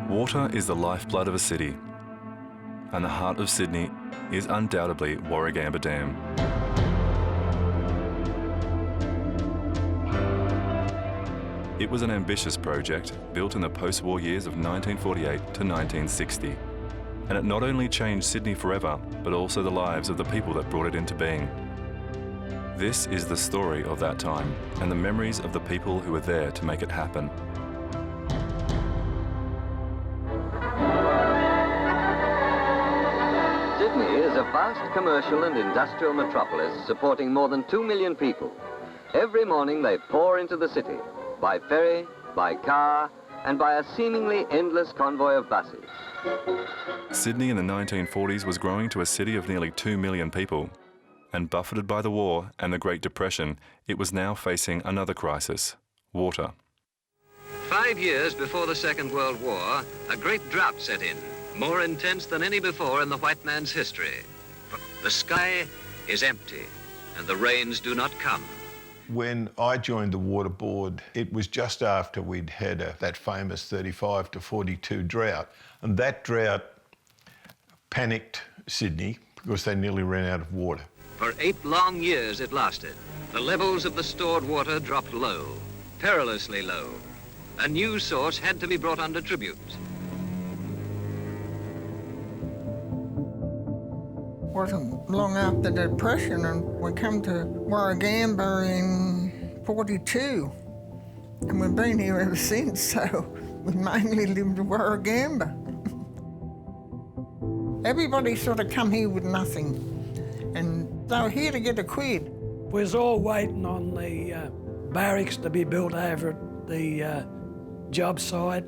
Water is the lifeblood of a city, and the heart of Sydney is undoubtedly Warragamba Dam. It was an ambitious project built in the post-war years of 1948 to 1960, and it not only changed Sydney forever, but also the lives of the people that brought it into being. This is the story of that time and the memories of the people who were there to make it happen. Sydney is a vast commercial and industrial metropolis supporting more than 2 million people. Every morning they pour into the city, by ferry, by car, and by a seemingly endless convoy of buses. Sydney in the 1940s was growing to a city of nearly 2 million people, and buffeted by the war and the Great Depression, it was now facing another crisis: water. 5 years before the Second World War, a great drought set in, more intense than any before in the white man's history. The sky is empty, and the rains do not come. When I joined the Water Board, it was just after we'd had that famous 35 to 42 drought, and that drought panicked Sydney because they nearly ran out of water. For 8 long years it lasted. The levels of the stored water dropped low, perilously low. A new source had to be brought under tribute. Wasn't long after the Depression, and we come to Warragamba in 42, and we've been here ever since, so we mainly lived in Warragamba. Everybody sort of come here with nothing, and they were here to get a quid. We was all waiting on the barracks to be built over at the job site,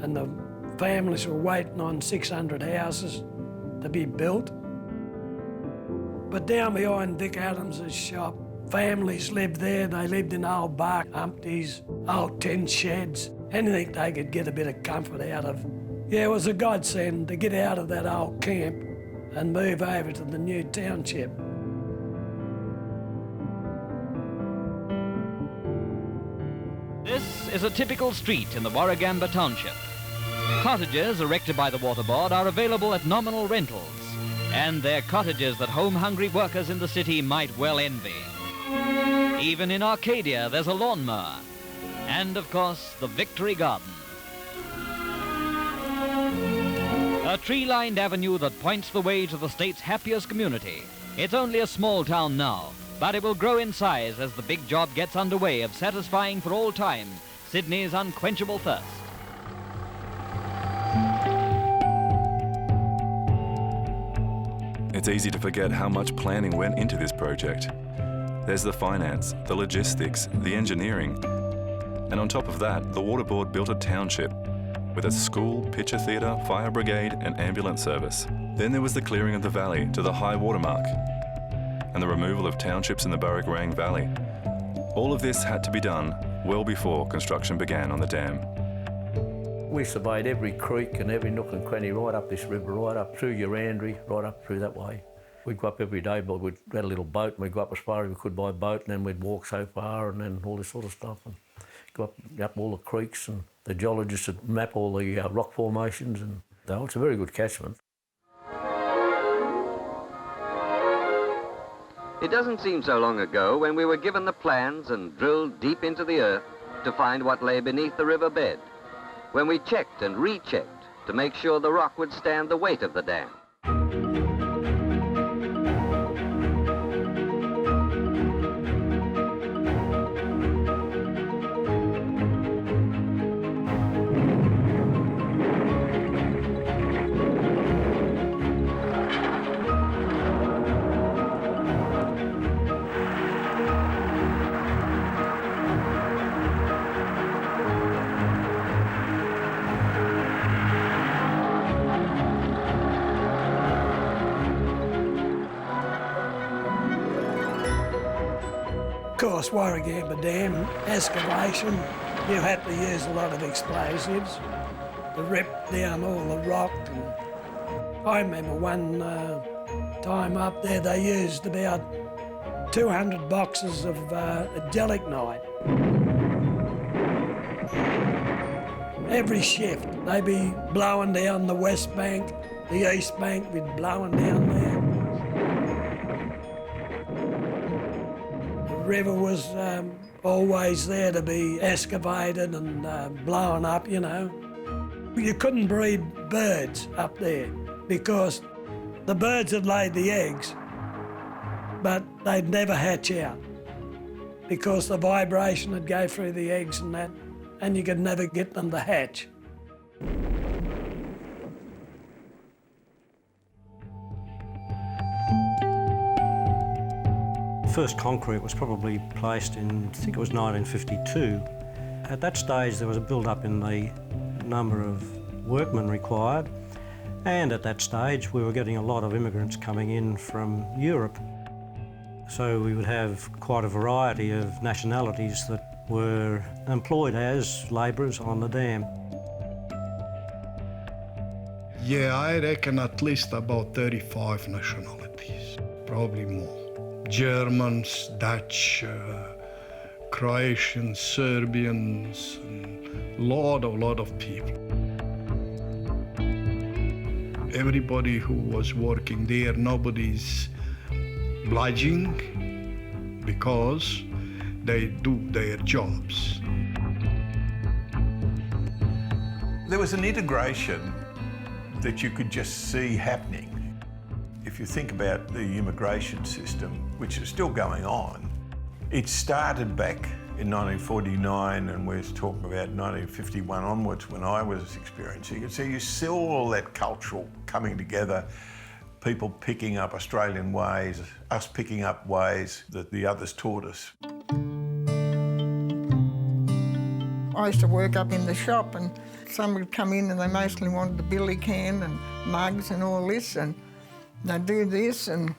and the families were waiting on 600 houses to be built. But down behind Vic Adams's shop, families lived there. They lived in old bark humpties, old tin sheds, anything they could get a bit of comfort out of. Yeah, it was a godsend to get out of that old camp and move over to the new township. This is a typical street in the Warragamba township. Cottages erected by the Water Board are available at nominal rentals, and they're cottages that home-hungry workers in the city might well envy. Even in Arcadia, there's a lawnmower, and of course, the Victory Garden. A tree-lined avenue that points the way to the state's happiest community. It's only a small town now, but it will grow in size as the big job gets underway of satisfying for all time Sydney's unquenchable thirst. It's easy to forget how much planning went into this project. There's the finance, the logistics, the engineering, and on top of that, the Water Board built a township with a school, picture theatre, fire brigade and ambulance service. Then there was the clearing of the valley to the high water mark and the removal of townships in the Burragorang Valley. All of this had to be done well before construction began on the dam. We surveyed every creek and every nook and cranny right up this river, right up through Urandry, right up through that way. We'd go up every day, but we'd had a little boat and we'd go up as far as we could by boat, and then we'd walk so far and then all this sort of stuff. And go up all the creeks, and the geologists would map all the rock formations, and it's a very good catchment. It doesn't seem so long ago when we were given the plans and drilled deep into the earth to find what lay beneath the riverbed, when we checked and rechecked to make sure the rock would stand the weight of the dam. Of course, Warragamba Dam excavation, you had to use a lot of explosives to rip down all the rock. And I remember one time up there they used about 200 boxes of gelignite. every shift. They'd be blowing down the west bank, the east bank, be blowing down there. The river was always there to be excavated and blown up, you know. You couldn't breed birds up there because the birds had laid the eggs, but they'd never hatch out because the vibration would go through the eggs and that, and you could never get them to hatch. First concrete was probably placed in, I think it was 1952. At that stage there was a build-up in the number of workmen required, and at that stage we were getting a lot of immigrants coming in from Europe. So we would have quite a variety of nationalities that were employed as labourers on the dam. Yeah, I reckon at least about 35 nationalities, probably more. Germans, Dutch, Croatians, Serbians, and a lot of people. Everybody who was working there, nobody's obliging because they do their jobs. There was an integration that you could just see happening. If you think about the immigration system, which is still going on, it started back in 1949 and we're talking about 1951 onwards when I was experiencing it. So you saw all that cultural coming together, people picking up Australian ways, us picking up ways that the others taught us. I used to work up in the shop and some would come in and they mostly wanted the billy can and mugs and all this, and they'd do this and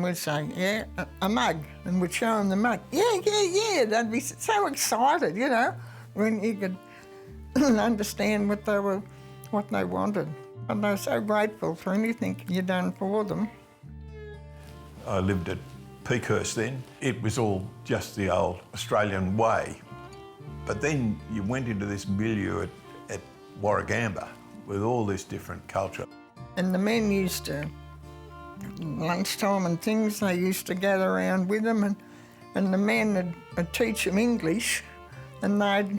we'd say, yeah, a mug, and we'd show them the mug. Yeah. They'd be so excited, you know, when you could understand what they wanted. And they were so grateful for anything you done for them. I lived at Peakhurst then. It was all just the old Australian way. But then you went into this milieu at Warragamba with all this different culture. And the men used to, lunchtime and things, they used to gather around with them and the men would teach them English and they'd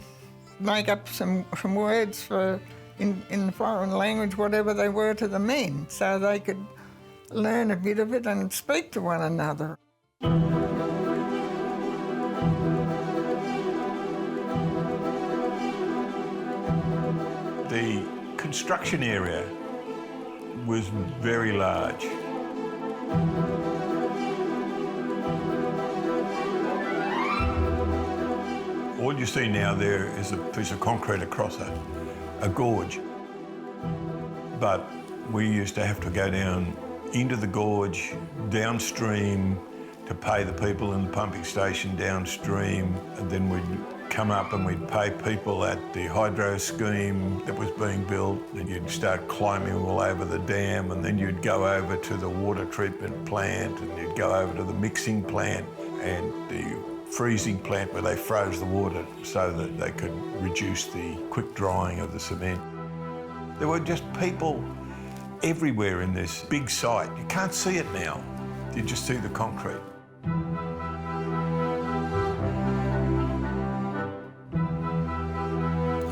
make up some words for in the foreign language, whatever they were to the men, so they could learn a bit of it and speak to one another. The construction area was very large. All you see now there is a piece of concrete across a gorge. But we used to have to go down into the gorge, downstream, to pay the people in the pumping station downstream, and then we'd come up and we'd pay people at the hydro scheme that was being built, and you'd start climbing all over the dam, and then you'd go over to the water treatment plant, and you'd go over to the mixing plant and the freezing plant where they froze the water so that they could reduce the quick drying of the cement. There were just people everywhere in this big site. You can't see it now. You just see the concrete.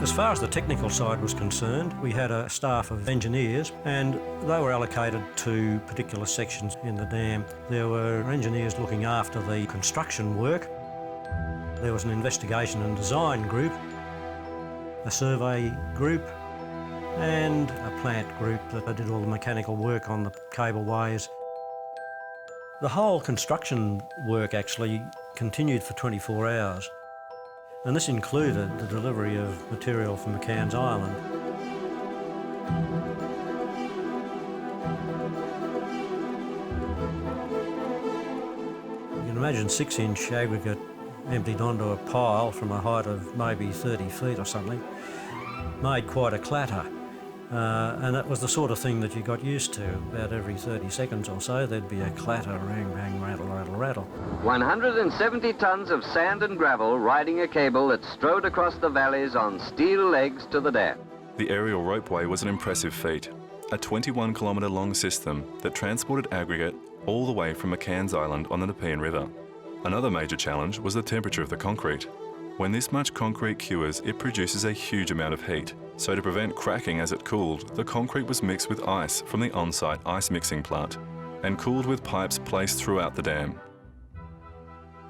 As far as the technical side was concerned, we had a staff of engineers and they were allocated to particular sections in the dam. There were engineers looking after the construction work. There was an investigation and design group, a survey group and a plant group that did all the mechanical work on the cableways. The whole construction work actually continued for 24 hours. And this included the delivery of material from McCann's Island. You can imagine 6-inch aggregate emptied onto a pile from a height of maybe 30 feet or something, made quite a clatter. And that was the sort of thing that you got used to. About every 30 seconds or so, there'd be a clatter, rang, bang, rattle, rattle, rattle. 170 tons of sand and gravel riding a cable that strode across the valleys on steel legs to the dam. The aerial ropeway was an impressive feat, a 21-kilometre long system that transported aggregate all the way from McCann's Island on the Nepean River. Another major challenge was the temperature of the concrete. When this much concrete cures, it produces a huge amount of heat. So to prevent cracking as it cooled, the concrete was mixed with ice from the on-site ice mixing plant and cooled with pipes placed throughout the dam.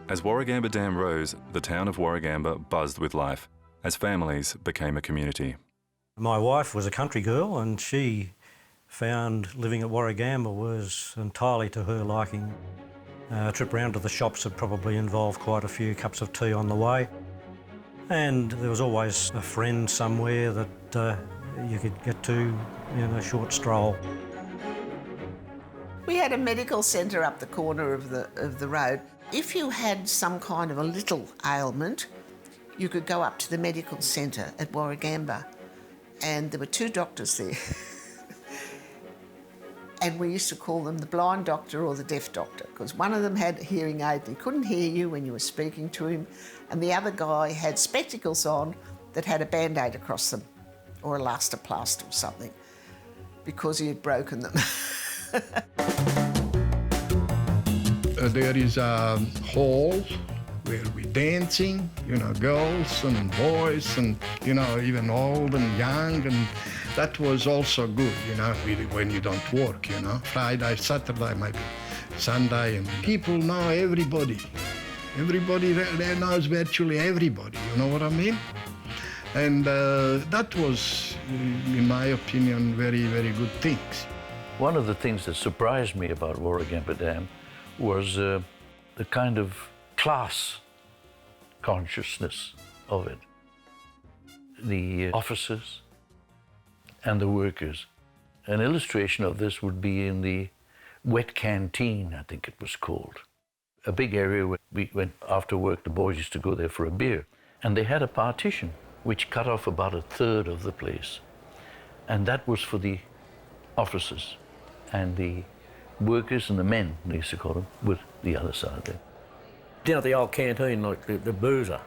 As Warragamba Dam rose, the town of Warragamba buzzed with life as families became a community. My wife was a country girl and she found living at Warragamba was entirely to her liking. A trip round to the shops had probably involved quite a few cups of tea on the way. And there was always a friend somewhere that you could get to in a short stroll. We had a medical centre up the corner of the road. If you had some kind of a little ailment, you could go up to the medical centre at Warragamba, and there were 2 doctors there. And we used to call them the blind doctor or the deaf doctor, because one of them had a hearing aid and he couldn't hear you when you were speaking to him, and the other guy had spectacles on that had a band-aid across them, or elastoplast or something, because he had broken them. There is a hall where we're dancing, you know, girls and boys and, you know, even old and young, and that was also good, you know, when you don't work, you know. Friday, Saturday, maybe Sunday, and people know everybody. Everybody there knows virtually everybody, you know what I mean? And that was, in my opinion, very, very good things. One of the things that surprised me about Warragamba Dam was the kind of class consciousness of it. The officers and the workers. An illustration of this would be in the wet canteen, I think it was called. A big area where we went after work, the boys used to go there for a beer. And they had a partition which cut off about a third of the place. And that was for the officers. And the workers and the men, they used to call them, were the other side there. Down at the old canteen, like the boozer,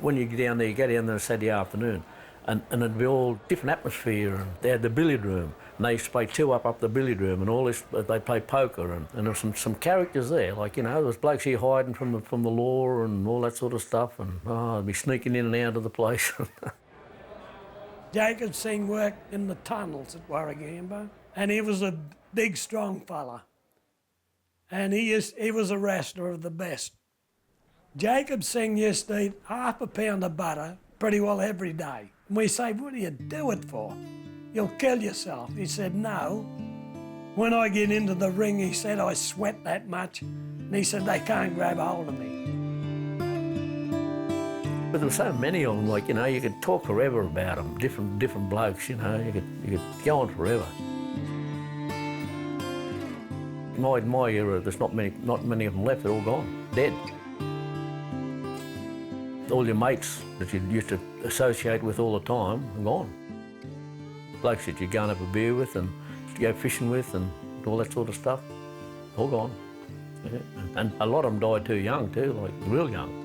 when you get down there, you go down there on Saturday afternoon, and it'd be all different atmosphere, and they had the billiard room, and they used to play 2 up the billiard room, and all this, they play poker, and there were some characters there, like, you know, there was blokes here hiding from the law and all that sort of stuff, and they'd be sneaking in and out of the place. Jacob Singh worked in the tunnels at Warragamba, and he was a big, strong fella, and he was a wrestler of the best. Jacob Singh used to eat half a pound of butter pretty well every day. And we say, what do you do it for? You'll kill yourself. He said, no. When I get into the ring, he said, I sweat that much. And he said, they can't grab a hold of me. But there were so many of them, like, you know, you could talk forever about them, different blokes, you know, you could go on forever. In my era, there's not many of them left, they're all gone, dead. All your mates that you used to associate with all the time are gone. Blokes that you go and have a beer with and go fishing with and all that sort of stuff, all gone. Yeah. And a lot of them died too young too, like real young.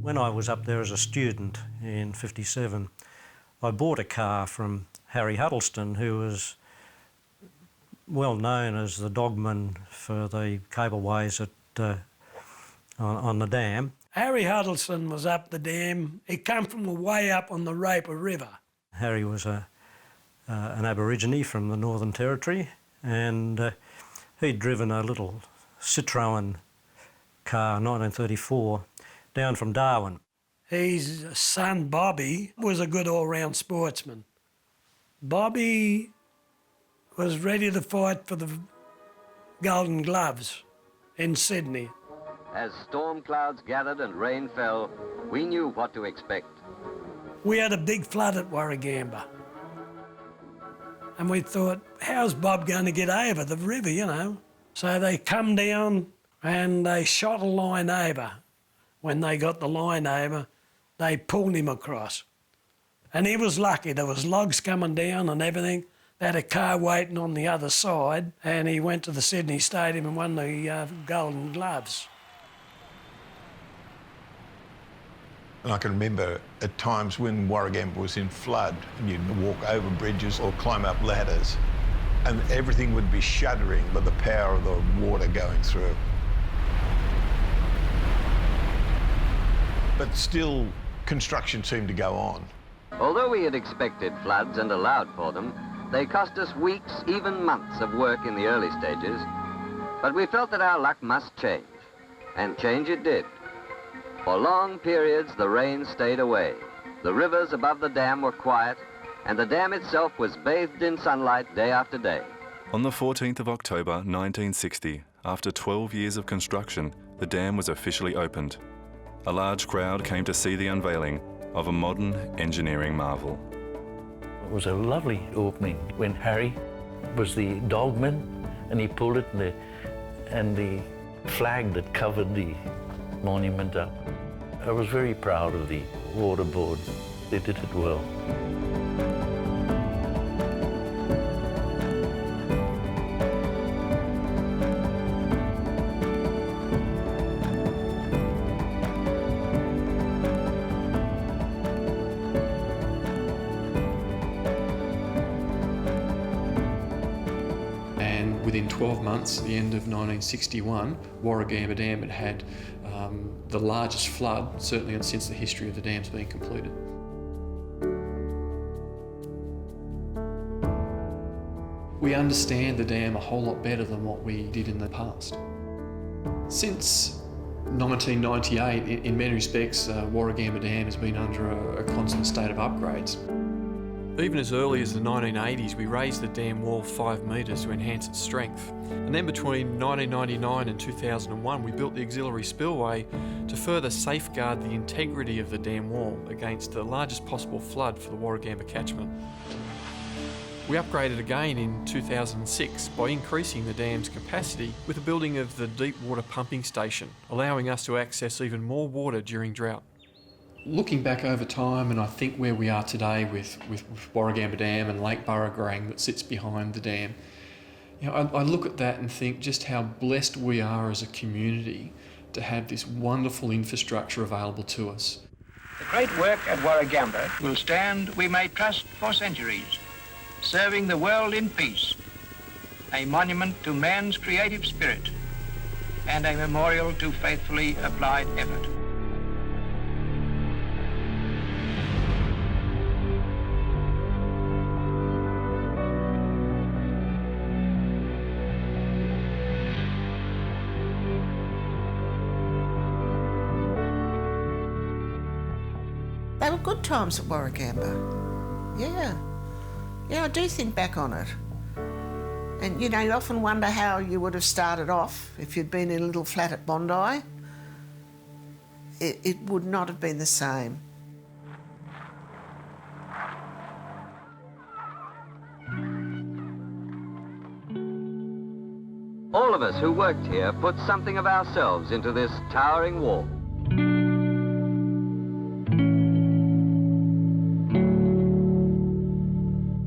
When I was up there as a student in '57, I bought a car from Harry Huddleston, who was well known as the dogman for the cableways on the dam. Harry Huddleston was up the dam. He come from way up on the Raper River. Harry was an Aborigine from the Northern Territory, and he'd driven a little Citroen car, 1934, down from Darwin. His son, Bobby, was a good all-round sportsman. Bobby was ready to fight for the Golden Gloves in Sydney. As storm clouds gathered and rain fell, we knew what to expect. We had a big flood at Warragamba. And we thought, how's Bob going to get over the river, you know? So they come down and they shot a line over. When they got the line over, they pulled him across. And he was lucky. There was logs coming down and everything. They had a car waiting on the other side, and he went to the Sydney Stadium and won the Golden Gloves. And I can remember at times when Warragamba was in flood and you'd walk over bridges or climb up ladders and everything would be shuddering by the power of the water going through. But still, construction seemed to go on. Although we had expected floods and allowed for them, they cost us weeks, even months of work in the early stages. But we felt that our luck must change, and change it did. For long periods, the rain stayed away. The rivers above the dam were quiet, and the dam itself was bathed in sunlight day after day. On the 14th of October 1960, after 12 years of construction, the dam was officially opened. A large crowd came to see the unveiling of a modern engineering marvel. It was a lovely opening when Harry was the dogman and he pulled it and the flag that covered the monument up. I was very proud of the water board. They did it well. Within 12 months, at the end of 1961, Warragamba Dam had the largest flood, certainly since the history of the dam's been completed. We understand the dam a whole lot better than what we did in the past. Since 1998, in many respects, Warragamba Dam has been under a constant state of upgrades. Even as early as the 1980s, we raised the dam wall 5 metres to enhance its strength. And then between 1999 and 2001, we built the auxiliary spillway to further safeguard the integrity of the dam wall against the largest possible flood for the Warragamba catchment. We upgraded again in 2006 by increasing the dam's capacity with the building of the deep water pumping station, allowing us to access even more water during drought. Looking back over time, and I think where we are today with Warragamba Dam and Lake Burragrang that sits behind the dam, you know, I look at that and think just how blessed we are as a community to have this wonderful infrastructure available to us. The great work at Warragamba will stand, we may trust, for centuries, serving the world in peace, a monument to man's creative spirit, and a memorial to faithfully applied effort. They were good times at Warragamba. Yeah. Yeah, I do think back on it. And, you know, you often wonder how you would have started off if you'd been in a little flat at Bondi. It would not have been the same. All of us who worked here put something of ourselves into this towering wall.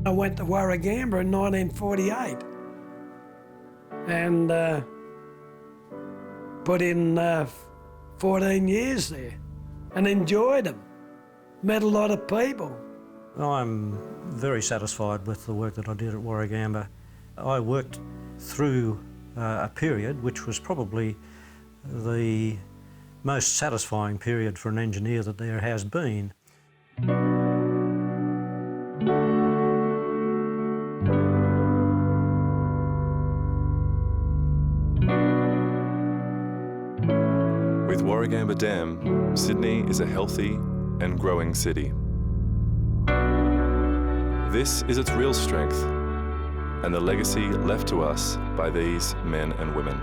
I went to Warragamba in 1948 and put in 14 years there and enjoyed them. Met a lot of people. I'm very satisfied with the work that I did at Warragamba. I worked through a period which was probably the most satisfying period for an engineer that there has been. With Warragamba Dam, Sydney is a healthy and growing city. This is its real strength and the legacy left to us by these men and women.